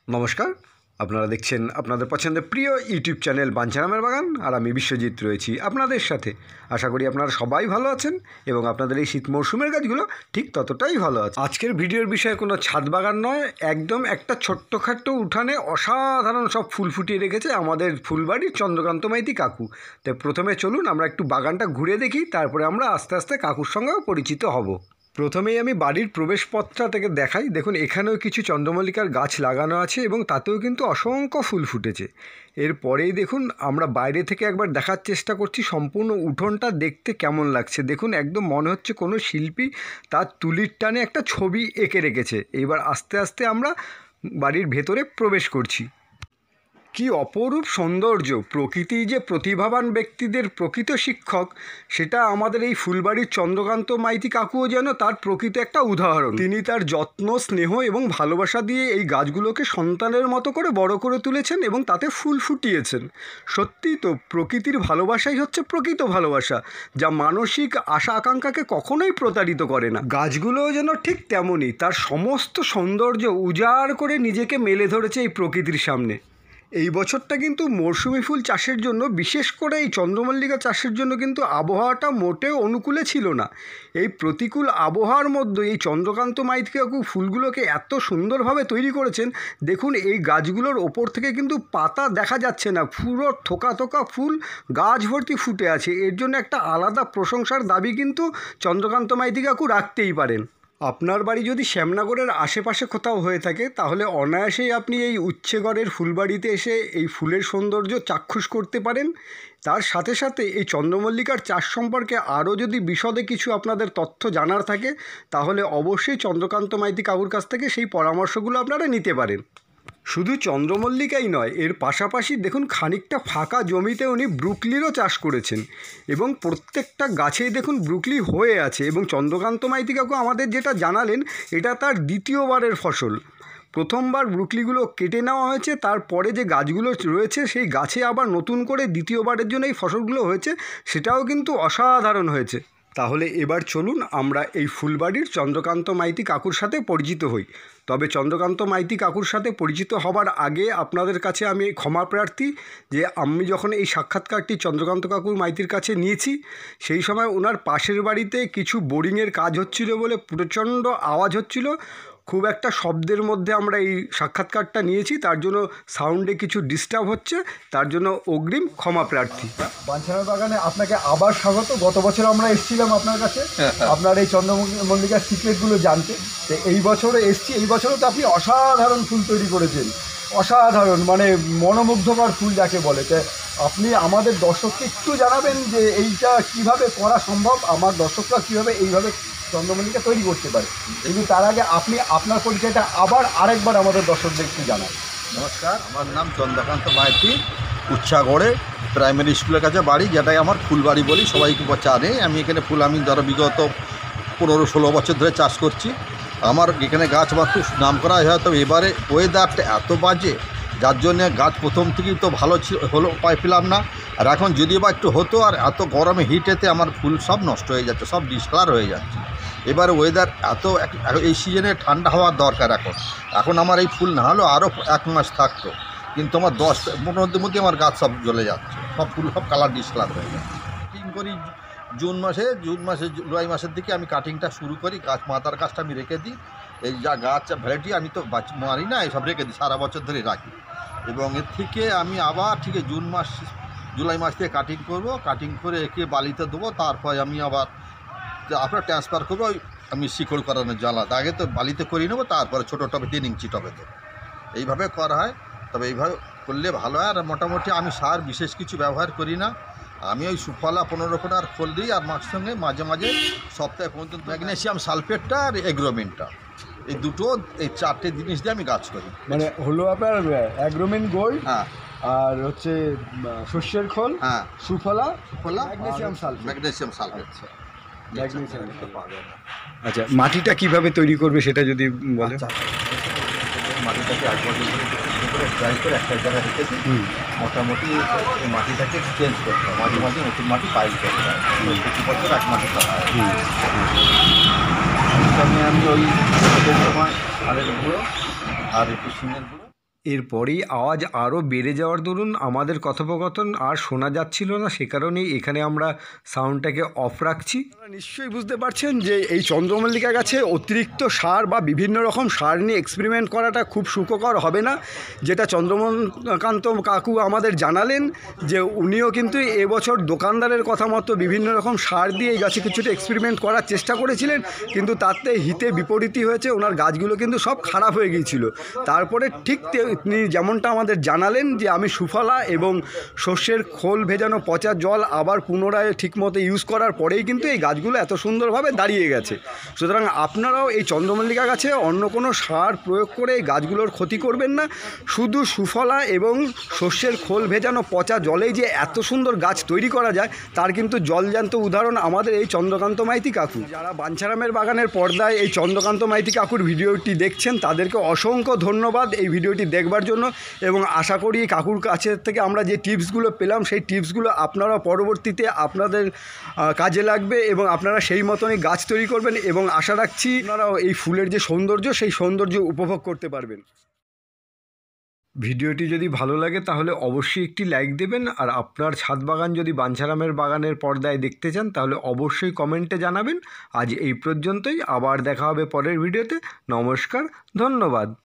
নমস্কার, আপনারা দেখছেন আপনাদের পছন্দের প্রিয় ইউটিউব চ্যানেল বাঞ্ছারামের বাগান। আর আমি বিশ্বজিৎ রয়েছি আপনাদের সাথে। আশা করি আপনারা সবাই ভালো আছেন এবং আপনাদের এই শীত মরশুমের গাছগুলো ঠিক ততটাই ভালো আছে। আজকের ভিডিওর বিষয়ে কোনো ছাদ বাগান নয়, একদম একটা ছোট্টখাট্টো উঠানে অসাধারণ সব ফুল ফুটিয়ে রেখেছে আমাদের ফুলবাড়ির চন্দ্রকান্ত মাইতি কাকু। তাই প্রথমে চলুন আমরা একটু বাগানটা ঘুরে দেখি, তারপরে আমরা আস্তে আস্তে কাকুর সঙ্গেও পরিচিত হব। প্রথমেই আমি বাড়ির প্রবেশপথটা থেকে দেখাই। দেখুন, এখানেও কিছু চন্দ্রমল্লিকার গাছ লাগানো আছে এবং তাতেও কিন্তু অসংখ্য ফুল ফুটেছে। এরপরেই দেখুন, আমরা বাইরে থেকে একবার দেখার চেষ্টা করছি সম্পূর্ণ উঠোনটা দেখতে কেমন লাগছে। দেখুন, একদম মনে হচ্ছে কোনো শিল্পী তার তুলির টানে একটা ছবি এঁকে রেখেছে। এইবার আস্তে আস্তে আমরা বাড়ির ভেতরে প্রবেশ করছি। কি অপরূপ সৌন্দর্য! প্রকৃতি যে প্রতিভাবান ব্যক্তিদের প্রকৃত শিক্ষক, সেটা আমাদের এই ফুলবাড়ির চন্দ্রকান্ত মাইতি কাকুও যেন তার প্রকৃত একটা উদাহরণ। তিনি তার যত্ন, স্নেহ এবং ভালোবাসা দিয়ে এই গাছগুলোকে সন্তানের মতো করে বড় করে তুলেছেন এবং তাতে ফুল ফুটিয়েছেন। সত্যিই তো, প্রকৃতির ভালোবাসাই হচ্ছে প্রকৃত ভালোবাসা, যা মানসিক আশা আকাঙ্ক্ষাকে কখনোই প্রতারিত করে না। গাছগুলোও যেন ঠিক তেমনই, তার সমস্ত সৌন্দর্য উজাড় করে নিজেকে মেলে ধরেছে এই প্রকৃতির সামনে। এই বছরটা কিন্তু মরশুমি ফুল চাষের জন্য, বিশেষ করে এই চন্দ্রমল্লিকা চাষের জন্য কিন্তু আবহাওয়াটা মোটেও অনুকূলে ছিল না। এই প্রতিকূল আবহাওয়ার মধ্যে এই চন্দ্রকান্ত মাইতি কাকু ফুলগুলোকে এত সুন্দরভাবে তৈরি করেছেন। দেখুন, এই গাছগুলোর ওপর থেকে কিন্তু পাতা দেখা যাচ্ছে না, পুরো থোকা থোকা ফুল গাছ ভর্তি ফুটে আছে। এর জন্য একটা আলাদা প্রশংসার দাবি কিন্তু চন্দ্রকান্ত মাইতি কাকু রাখতেই পারেন। আপনার বাড়ি যদি শ্যামনগরের আশেপাশে কোথাও হয়ে থাকে, তাহলে অনায়াসেই আপনি এই উচ্ছেগড়ের ফুলবাড়িতে এসে এই ফুলের সৌন্দর্য চাক্ষুষ করতে পারেন। তার সাথে সাথে এই চন্দ্রমল্লিকার চাষ সম্পর্কে আরও যদি বিশদে কিছু আপনাদের তথ্য জানার থাকে, তাহলে অবশ্যই চন্দ্রকান্ত মাইতি কাকুর কাছ থেকে সেই পরামর্শগুলো আপনারা নিতে পারেন। শুধু চন্দ্রমল্লিকাই নয়, এর পাশাপাশি দেখুন খানিকটা ফাঁকা জমিতে উনি ব্রুকলিরও চাষ করেছেন এবং প্রত্যেকটা গাছেই দেখুন ব্রুকলি হয়ে আছে। এবং চন্দ্রকান্ত মাইতি কাকু আমাদের যেটা জানালেন, এটা তার দ্বিতীয়বারের ফসল। প্রথমবার ব্রুকলিগুলো কেটে নেওয়া হয়েছে, তারপরে যে গাছগুলো রয়েছে সেই গাছে আবার নতুন করে দ্বিতীয়বারের জন্য এই ফসলগুলো হয়েছে, সেটাও কিন্তু অসাধারণ হয়েছে। তাহলে এবার চলুন আমরা এই ফুলবাড়ির চন্দ্রকান্ত মাইতি কাকুর সাথে পরিচিত হই। তবে চন্দ্রকান্ত মাইতি কাকুর সাথে পরিচিত হবার আগে আপনাদের কাছে আমি ক্ষমা প্রার্থী যে আমি যখন এই সাক্ষাৎকারটি চন্দ্রকান্ত কাকুর মাইতির কাছে নিয়েছি, সেই সময় ওনার পাশের বাড়িতে কিছু বোরিংয়ের কাজ হচ্ছিল বলে প্রচণ্ড আওয়াজ হচ্ছিল। খুব একটা শব্দের মধ্যে আমরা এই সাক্ষাৎকারটা নিয়েছি, তার জন্য সাউন্ডে কিছু ডিস্টার্ব হচ্ছে, তার জন্য অগ্রিম ক্ষমা প্রার্থী। বাঞ্ছারাম বাগানে আপনাকে আবার স্বাগত। গত বছর আমরা এসেছিলাম আপনার কাছে আপনার এই চন্দ্রমল্লিকার সিক্রেটগুলো জানতে। তো এই বছরও এসছি। এই বছরও তো আপনি অসাধারণ ফুল তৈরি করেছেন, অসাধারণ, মানে মনোমুগ্ধকর ফুল যাকে বলে। তো আপনি আমাদের দর্শককে একটু জানাবেন যে এইটা কিভাবে করা সম্ভব, আমার দর্শকরা কীভাবে এইভাবে চন্দ্রমল্লিকা তৈরি করতে পারে। কিন্তু তার আগে আপনি আপনার পরিচয়টা আবার আরেকবার আমাদের দর্শকদের একটু জানান। নমস্কার, আমার নাম চন্দ্রকান্ত মাইতি। উচ্ছাগড়ে প্রাইমারি স্কুলের কাছে বাড়ি, যেটাই আমার ফুলবাড়ি বলি, সবাই জানে। আমি এখানে ফুল ধরো বিগত 15-16 বছর ধরে চাষ করছি। আমার এখানে গাছ আমার খুব নাম করা হয়। তবে এবারে ওয়েদারটা এত বাজে, যার জন্যে গাছ প্রথম থেকেই তো ভালো হলো পেলাম না। আর এখন যদিও বা একটু হতো, আর এত গরমে হিটেতে আমার ফুল সব নষ্ট হয়ে যাচ্ছে, সব ডিসকালার হয়ে যাচ্ছে। এবার ওয়েদার এত, এই সিজনে ঠান্ডা হওয়ার দরকার। এখন আমার এই ফুল না হলেও আরও 1 মাস থাকতো, কিন্তু আমার 10-15 মধ্যে আমার গাছ সব জ্বলে যাচ্ছে, সব ফুল সব কালার ডিসকালার হয়ে যাচ্ছে। কাটিং করি জুন মাসে, জুলাই মাসের দিকে আমি কাটিংটা শুরু করি। গাছ মাথার গাছটা আমি রেখে দিই। এই যা গাছ ভ্যারাইটি আমি তো মারি না, এইসব রেখে দিই, সারা বছর ধরে রাখি। এবং এর থেকে আমি আবার ঠিক জুলাই মাস থেকে কাটিং করব। কাটিং করে একে বালিতে দেবো, তারপরে আমি আবার আপনার ট্রান্সফার করবো আমি শিকড় করানোর জ্বালা। আগে তো বালিতে করে নেবো, তারপরে ছোটো টবে 3 ইঞ্চি টবে দেবো। এইভাবে করা হয়। তবে এইভাবে করলে ভালো হয়। আর মোটামুটি আমি সার বিশেষ কিছু ব্যবহার করি না। আমি ওই সুফলা 15 আর খোল দিই, আর মাঝে সঙ্গে মাঝে মাঝে সপ্তাহে পর্যন্ত ম্যাগনেসিয়াম সালফেটটা আর এগ্রোমিনটা, এই দুটো, এই 4টে জিনিস দিয়ে আমি গাছ করি। মানে হলো আপনার অ্যাগ্রোমিন গোল্ড, হ্যাঁ, আর হচ্ছে শস্যের খোল, হ্যাঁ, সুফলা, ম্যাগনেসিয়াম সালফেট। আচ্ছা, মাটিটা কিভাবে তৈরি করবে সেটা যদি বলেন। মাটিটাকে 8 বছর ধরে ট্রাই করে একটা জায়গায় রেখেছি। মোটামুটি মাটিটাকে চেঞ্জ করতে হয়, মাঝে মাঝে নতুন মাটি পাইল করতে হয়। প্রতি বছর 1 মাটি করা হয়। আমি ওই সময় সারের গুঁড়ো আর একটু সিমের গুঁড়ো এরপরেই আওয়াজ আরও বেড়ে যাওয়ার দরুন আমাদের কথোপকথন আর শোনা যাচ্ছিল না, সে কারণেই এখানে আমরা সাউন্ডটাকে অফ রাখছি। আপনারা নিশ্চয়ই বুঝতে পারছেন যে এই চন্দ্রমল্লিকা গাছে অতিরিক্ত সার বা বিভিন্ন রকম সার নিয়ে এক্সপেরিমেন্ট করাটা খুব সুখকর হবে না, যেটা চন্দ্রকান্ত কাকু আমাদের জানালেন যে উনিও কিন্তু এবছর দোকানদারের কথা মতো বিভিন্ন রকম সার দিয়ে এই গাছে কিছুটা এক্সপেরিমেন্ট করার চেষ্টা করেছিলেন, কিন্তু তাতে হিতে বিপরীতই হয়েছে। ওনার গাছগুলো কিন্তু সব খারাপ হয়ে গিয়েছিল। তারপরে ঠিক তিনি যেমনটা আমাদের জানালেন যে আমি সুফলা এবং শস্যের খোল ভেজানো পচা জল আবার পুনরায় ঠিকমতো ইউজ করার পরেই কিন্তু এই গাছগুলো এত সুন্দরভাবে দাঁড়িয়ে গেছে। সুতরাং আপনারাও এই চন্দ্রমল্লিকা গাছে অন্য কোনো সার প্রয়োগ করে এই গাছগুলোর ক্ষতি করবেন না। শুধু সুফলা এবং শস্যের খোল ভেজানো পচা জলেই যে এত সুন্দর গাছ তৈরি করা যায় তার কিন্তু জলজ্যান্ত উদাহরণ আমাদের এই চন্দ্রকান্ত মাইতি কাকু। যারা বাঞ্ছারামের বাগানের পর্দায় এই চন্দ্রকান্ত মাইতি কাকুর ভিডিওটি দেখছেন তাদেরকে অসংখ্য ধন্যবাদ এই ভিডিওটি দেখবার জন্য, এবং আশা করি কাকুর কাছে থেকে আমরা যে টিপসগুলো পেলাম সেই টিপসগুলো আপনারা পরবর্তীতে আপনাদের কাজে লাগবে এবং আপনারা সেই মতনই গাছ তৈরি করবেন, এবং আশা রাখছি আপনারাও এই ফুলের যে সৌন্দর্য সেই সৌন্দর্য উপভোগ করতে পারবেন। ভিডিওটি যদি ভালো লাগে তাহলে অবশ্যই একটি লাইক দেবেন, আর আপনার ছাদ বাগান যদি বাঞ্ছারামের বাগানের পর্দায় দেখতে চান তাহলে অবশ্যই কমেন্টে জানাবেন। আজ এই পর্যন্তই, আবার দেখা হবে পরের ভিডিওতে। নমস্কার, ধন্যবাদ।